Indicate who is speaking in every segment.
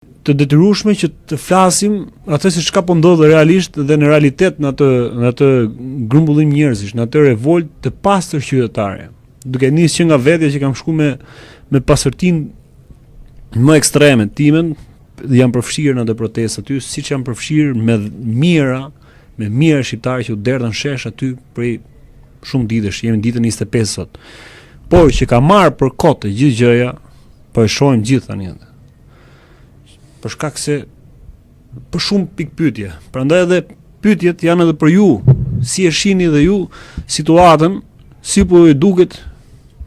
Speaker 1: të detyrueshme që të flasim atë se çka po ndodh realisht dhe në realitet në atë grumbullim njerëzish, në atë revolt të pastër qytetare. Duke nisë që nga vetja që kam shkuar me pasërtinë më ekstreme timen, janë përfshirë në atë protestë aty, siç janë përfshirë me mira shqiptarë që u derdhën shesh aty prej shumë ditësh, jemi ditën 25 sot. Por që ka marrë për kot të gjithë gjëja, po e shohim gjithë tani. Për shkak se për shumë pikpyetje. Prandaj edhe pyetjet janë edhe për ju, si e shihni dhe ju situatën, si po ju duket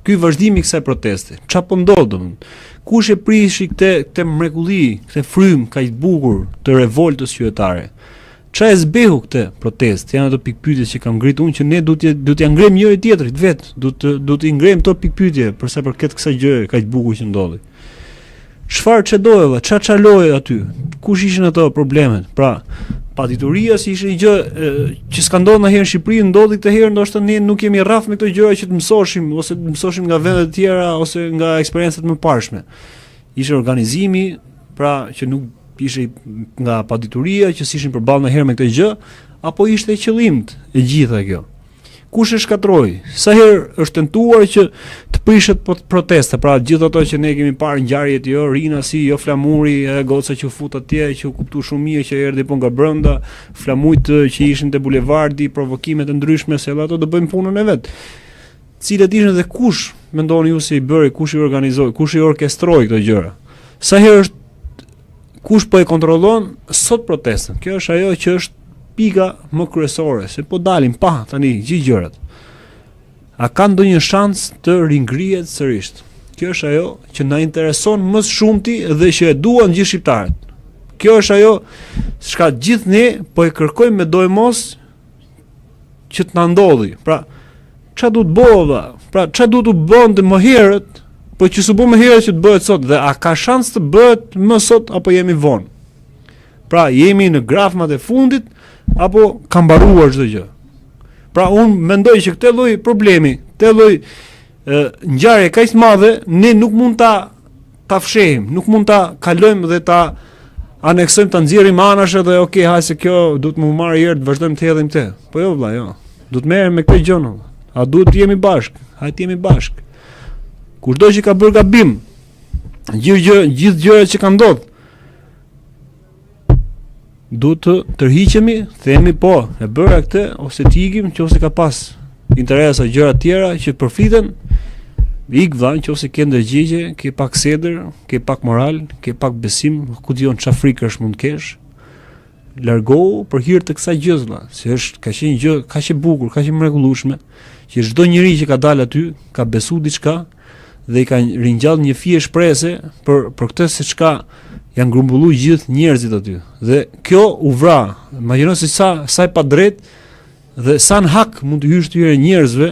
Speaker 1: ky vazhdimi i kësaj proteste. Çfarë po ndodh domethënë? Kush e prishi këtë mrekulli, këtë frym kaq bukur të revoltës qytetare? Çfarë e zbehu këtë protestë? Janë ato pikpyetje që kam ngritur unë që ne duhet t'ia ngrem njëri tjetrit vet, duhet i ngrem këto pikpyetje për sa përket kësaj gjëje kaq bukur që ndodhi. Çfarë çdoje valla, çfarë çaloi aty? Kush ishin ato problemet? Pra, padituria si ishte një gjë që s'ka ndodhur ndonjëherë në Shqipëri, ndodhi këtë herë, ndoshta ne nuk jemi rraf me këto gjëra që të mësoshim ose të mësoshim nga vende të tjera ose nga eksperiencat më parshme. Ishte organizimi, pra që nuk ishte nga padituria që s'ishin përballë ndonjëherë me këtë gjë, apo ishte qëllimt e gjitha kjo. Kush e shkatroi? Sa herë është tentuar që të prishet protesta, pra gjithë ato që ne kemi parë ngjarjet jo Rina si, jo Flamuri, goca që u fut atje, që u kuptu shumë mirë që erdhi po nga brenda, flamujt që ishin te bulevardi, provokimet e ndryshme se ato do bëjnë punën e vet. Cilat ishin dhe kush mendoni ju se i bëri, kush i organizoi, kush i orkestroi këto gjëra? Sa herë është kush po e kontrollon sot protestën? Kjo është ajo që është pika më kryesore, se po dalim pa tani gjithë gjërat. A ka ndonjë shans të ringrihet sërish? Kjo është ajo që na intereson më shumti dhe që e duan gjithë shqiptarët. Kjo është ajo çka gjithë ne po e kërkojmë me dojë mos që të na ndodhi. Pra, ç'a duhet bëva? Pra, ç'a duhet u bënte më herët, po që s'u bë më herët që të bëhet sot dhe a ka shans të bëhet më sot apo jemi vonë? Pra, jemi në grafmat e fundit apo ka mbaruar çdo gjë. Pra unë mendoj që këtë lloj problemi, këtë lloj ngjarje kaq të madhe, ne nuk mund ta fshehim, nuk mund ta kalojmë dhe ta aneksojmë, ta nxjerrim anash dhe okay, ha se kjo duhet më marrë herë të vazhdojmë të hedhim këtë. Po jo vëlla, jo. Duhet merrem me këtë gjë. A duhet të jemi bashk? Hajde jemi bashk. Kushdo që ka bërë gabim, gjithë gjërat që kanë ndodhur, duhet të tërhiqemi, themi po, e bëra këtë ose të ikim nëse ka pas interesa gjëra tjera që përfiten, ik vllai nëse ke ndërgjigje, ke pak sedër, ke pak moral, ke pak besim, ku diun çfarë frikësh mund të kesh. Largohu për hir të kësaj gjë vlla, se është ka qenë gjë kaq e bukur, kaq e mrekullueshme, që çdo njeri që ka dalë aty ka besuar diçka dhe i ka ringjall një fije shprese për këtë se çka janë grumbulluar gjithë njerëzit aty. Dhe kjo u vra. Imagjino se sa e pa drejt dhe sa në hak mund të hysh tyre njerëzve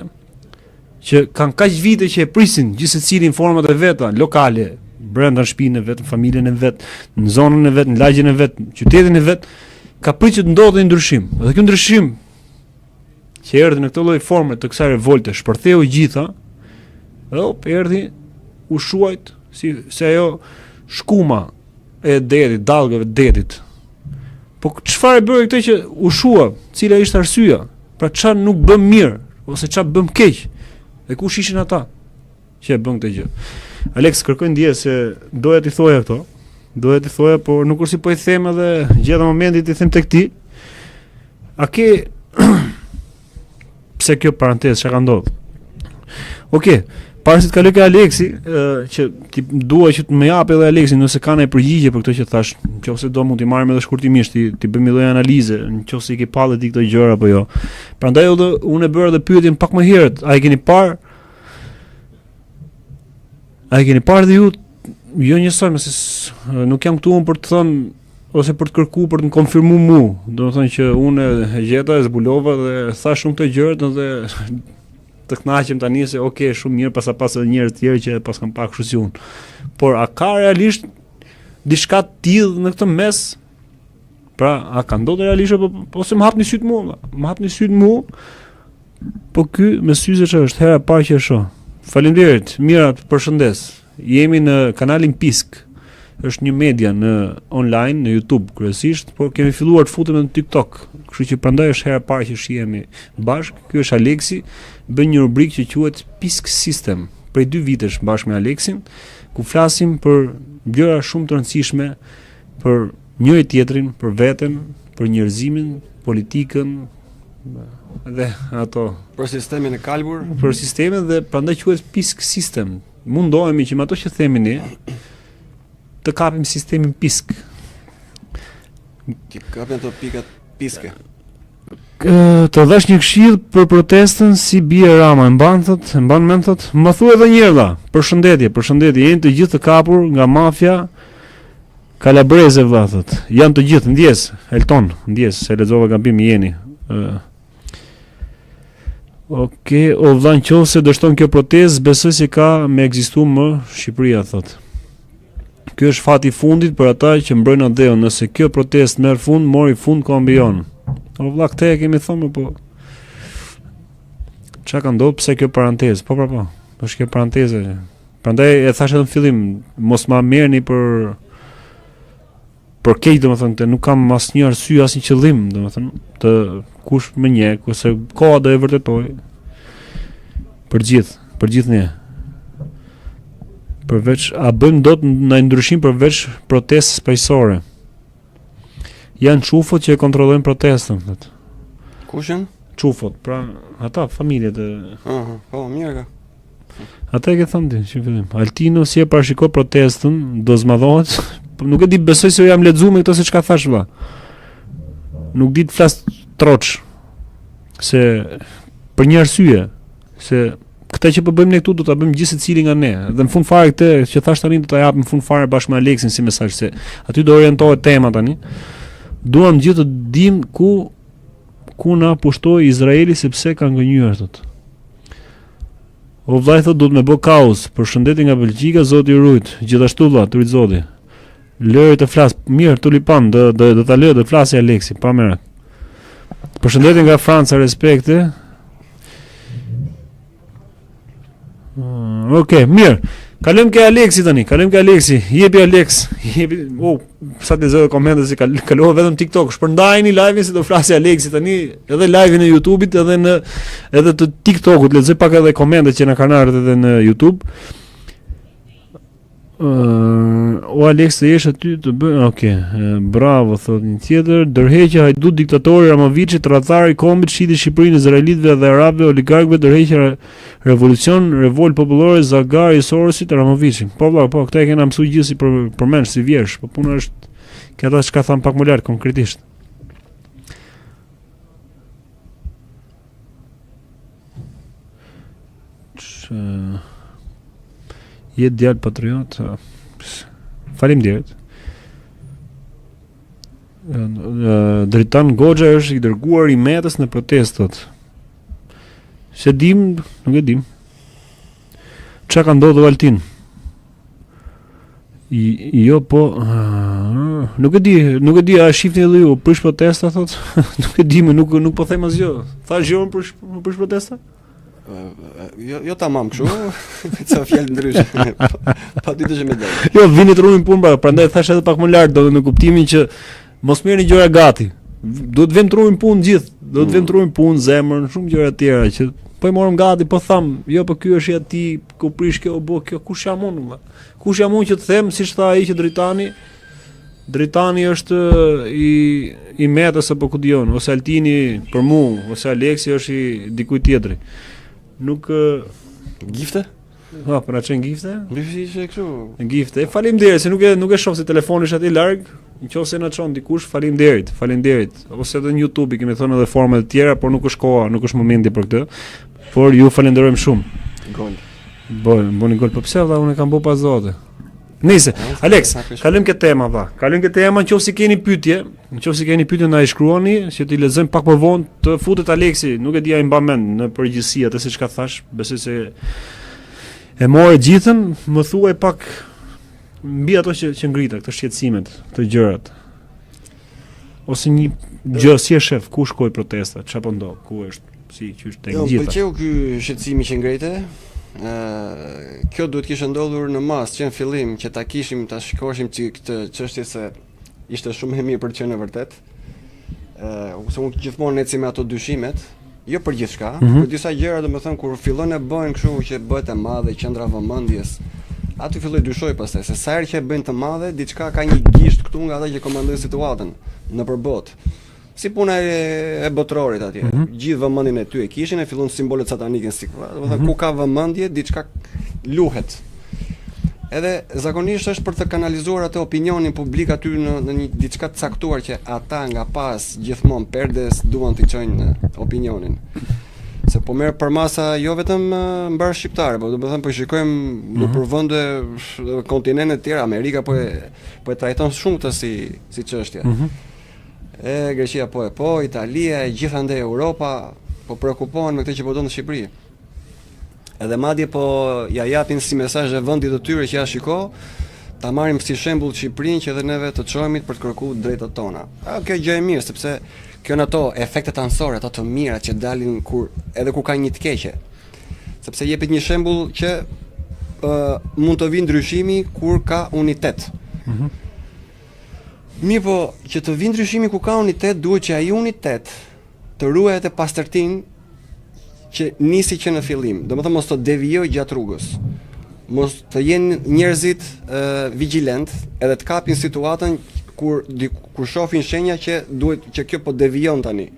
Speaker 1: që kanë kaq vite që e prisin gjithë secili në format e veta, lokale, brenda shtëpinë e vet, në familjen e vet, në zonën e vet, në lagjen e vet, në qytetin e vet, ka pritur të ndodhë ndryshim. Dhe ky ndryshim që erdhi në këtë lloj forme të kësaj revolte, shpërtheu gjitha, dhe erdhi u shuajt se ajo shkuma e detit, dallgëve të detit. Po çfarë e bëri këtë që u shua? Cila ishte arsyeja? Pra çfarë nuk bëm mirë ose çfarë bëm keq? Dhe kush ishin ata që e bën këtë gjë? Alex, kërkoj ndjes se doja t'i thoja këto. Doja t'i thoja, por nuk është si po i them edhe gjeta momentit i them tek ti. A ke pse kjo parantezë çka ka ndodhur? Okej. Para se të kaloj ke Aleksi, që ti dua që të më japë edhe Aleksi nëse ka ndonjë përgjigje për këtë që thash, nëse do mund t'i marrim edhe shkurtimisht, ti bëjmë një lloj analize, nëse i ke pallë ti këto gjëra apo jo. Prandaj unë e bëra edhe pyetjen pak më herët, a e keni parë? A e keni parë dhe ju? Jo njësoj, se nuk jam këtu unë për të thënë ose për të kërkuar për të konfirmuar mua. Domethënë që unë e gjeta, e zbulova dhe thash shumë këto gjëra dhe të kënaqem tani se okay, shumë mirë pas edhe njerëz të tjerë që pas kanë pak kështu si unë. Por a ka realisht diçka të tillë në këtë mes? Pra, a ka ndodhur realisht apo ose më hapni syt mua? Më hapni syt mua. Po ky me syze ç'është hera e parë që e shoh. Faleminderit, mira, përshëndes. Jemi në kanalin Pisk. është një media në online, në YouTube kryesisht, por kemi filluar të futemi në TikTok. Kështu që prandaj është hera e parë që shihemi bashkë. Ky është Aleksi, bën një rubrikë që quhet Pisk System, prej 2 vitesh bashkë me Aleksin, ku flasim për gjëra shumë të rëndësishme për njëri tjetrin, për veten, për njerëzimin, politikën dhe ato
Speaker 2: për sistemin e kalbur,
Speaker 1: për sistemin dhe prandaj quhet Pisk System. Mundohemi që me ato që themi ne të kapim sistemin pisk.
Speaker 2: Ti kapin ato pikat piske.
Speaker 1: Të dhash një këshill për protestën si bie Rama, e mban mend thot, më thuaj edhe një herë dha. Përshëndetje, jeni të gjithë të kapur nga mafia kalabreze vlla thot. Janë të gjithë ndjes, Elton, ndjes, se lexova gabim jeni. Okej, o vlla nëse dështon kjo protestë, besoj se ka me ekzistuar më Shqipëria thot. Ky është fati I fundit për ata që mbrojnë adeun, nëse kjo protestë merr fund, mori fund kombion. O vlla këtë e kemi thënë po. Çka ka ndodhur pse kjo parantezë? Po. Është kjo parantezë. Prandaj e thash edhe në fillim, mos ma merrni për keq, domethënë, te nuk kam asnjë arsye, asnjë qëllim, domethënë, të kush më njeh, kurse koha do e vërtetoj. Për gjithë ne. Përveç a bëjmë dot ndaj ndryshim përveç protestës paqësore. Janë çufot që e kontrollojnë protestën, thotë.
Speaker 2: Kush janë?
Speaker 1: Çufot, pra ata familjet e.
Speaker 2: Po, mirë ka.
Speaker 1: Ata e ke thënë ti, që fillim. Altino si e parashikoi protestën, do zmadhohet. Nuk e di, besoj se jam lexuar me këto se çka thash valla. Nuk di të flas troç. Se për një arsye, se këtë që po bëjmë ne këtu do ta bëjmë gjithë secili nga ne. Dhe në fund fare këtë që thash tani do ta japim në fund fare bashkë me Aleksin si mesazh, se aty do orientohet tema tani. Duam gjithë të dim ku na pushtoi Izraeli sepse ka ngënjur thotë. O vllai thotë duhet me bë kaos. Përshëndetje nga Belgjika, Zoti ju rujt. Gjithashtu vlla, turit Zoti. Lëre të flas. Mirë, tulipan, do ta lë të flasë Aleksi, pa merak. Përshëndetje nga Franca, respekte. Okej, mirë. Kalojmë ke Aleksi tani. Jepi Alex. Sa të lexoj komentet si kalova vetëm TikTok. Shpërndajeni live-in se do flasë Aleksi tani, edhe live-in e YouTube-it, edhe të TikTok-ut. Lexoj pak edhe komentet që na kanë ardhur edhe në YouTube. O Alex, të jesh aty të bën. Okej, bravo, thot një tjetër. Dërheqja hajdut diktatori Ramoviçit, tradhari I kombit, shiti Shqipërinë izraelitëve dhe arabëve, oligarkëve, dërheqja revolt popullore, Zagari Sorosit, Ramoviçin. Po valla, po, këtë e kena mësuar gjithë si përmend si vjersh, po puna është këta çka tham pak më lart konkretisht. Jetë djalë patriot. Faleminderit. Dritan Goxha është I dërguar I Metës në protestot. Se dim, nuk e dim. Çka ka ndodhur Altin? Jo, po, nuk e di, a shifni edhe ju prish protesta thot? Nuk e di, nuk po them asgjë. Thash jo për prish protesta?
Speaker 2: Jo tamam kështu, ca fjalë ndryshe. Pa ditë që më dal.
Speaker 1: Jo, vini të ruajmë punë, prandaj thash edhe pak më lart, do në kuptimin që mos merrni gjëra gati. Duhet vëm të ruajmë punë gjithë, do të vëm të ruajmë punë, zemrën, shumë gjëra të tjera që po I morëm gati, po tham, jo po ky është I aty, ku prish kjo, bo kjo, kush jam unë? Kush jam unë që të them, siç tha ai që Dritani është I Metës apo ku dijon, ose Altini për mua, ose Aleksi është I dikujt tjetri. Nuk
Speaker 2: gifte?
Speaker 1: Ha, për na çën gifte?
Speaker 2: Ishte kështu.
Speaker 1: Gifte. Faleminderit se nuk e shoh se telefoni është aty larg. Nëse na çon dikush, faleminderit. Ose edhe në YouTube I kemi thënë edhe forma të tjera, por nuk është koha, nuk është momenti për këtë. Por ju falenderojmë shumë.
Speaker 2: Gol.
Speaker 1: Bëni gol, po pse valla unë kam bë pa zote. Nice. Alex, kalojmë ke tema valla. Nëse keni pyetje na I shkruani, që ti lexojmë pak më vonë, të futet Aleksi, nuk e di ai mban mend në përgjithësi atë se çka thash, besoj se e morë gjithën, më thuaj pak mbi ato që ngrita, këto shqetësimet, këto gjërat. Ose një gjë si e shef, ku shkoi protesta, çfarë po ndodh, ku është, si qysh tek gjitha.
Speaker 2: Jo, pëlqeu ky shqetësimi që ngrete. kjo duhet kishte ndodhur në mas që në fillim që ta shikoshim këtë çështje se ishte shumë e mirë për të qenë e vërtet. Se unë gjithmonë eci me ato dyshimet, jo për gjithçka, për disa gjëra domethënë kur fillon e bëjnë kështu që bëhet e madhe qendra vëmendjes, aty filloj dyshoj pastaj se sa herë që e bëjnë të madhe, diçka ka një gisht këtu nga ata që komandojnë situatën nëpër botë. Si puna e botrorit atje. Gjithë vëmendjen e ty e kishin, e fillon simbolet satanike si, domethënë ku ka vëmendje, diçka luhet. Edhe zakonisht është për të kanalizuar atë opinionin publik aty në një diçka të caktuar që ata nga pas gjithmonë perdes duan të çojnë opinionin. Se po merr për masa jo vetëm mbar shqiptare, po domethënë po shikojmë nëpër vende kontinente të tjera, Amerika po e trajton shumë këtë si çështje. Greqia po, Italia, gjithandej Europa po preokupohen me këtë që po do në Shqipëri. Edhe madje po ja japin si mesazh e vendit të tyre që ja shiko, ta marrim si shembull Shqipërinë që edhe neve të çojmë për të kërkuar drejtat tona. Kjo gjë e mirë sepse kjo në ato efektet anësore, ato të mira që dalin kur ka një të keqe. Sepse jepet një shembull që mund të vinë ndryshimi kur ka unitet. Mirë po, që të vinë ndryshimi ku ka unitet, duhet që ai unitet të ruajë e pastërtinë që nisi që në fillim. Domethënë mos të devijojë gjatë rrugës. Mos të jenë njerëzit vigjilent, edhe të kapin situatën kur shohin shenja që duhet që kjo po devijon tani.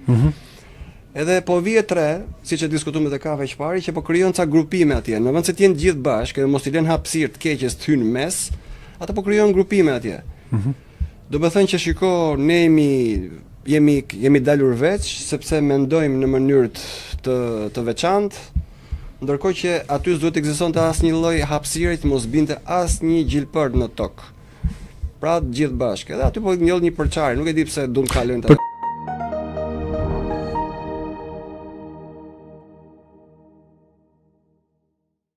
Speaker 2: Edhe po vije tre, siç e diskutuam te kafe që pari, që po krijon ca grupime atje. Në vend se të jenë gjithë bashkë, edhe mos i lënë hapësirë të keqes të hynë mes, ata po krijon grupime atje. Do të thënë që shiko, ne jemi dalur veç sepse mendojmë në mënyrë të veçantë, ndërkohë që aty s'duhet të ekzistonte asnjë lloj hapësire të mos binte asnjë gjilpër në tokë. Pra të gjithë bashkë. Edhe aty po ngjoll një përçarje, nuk e di pse duan të kalojnë.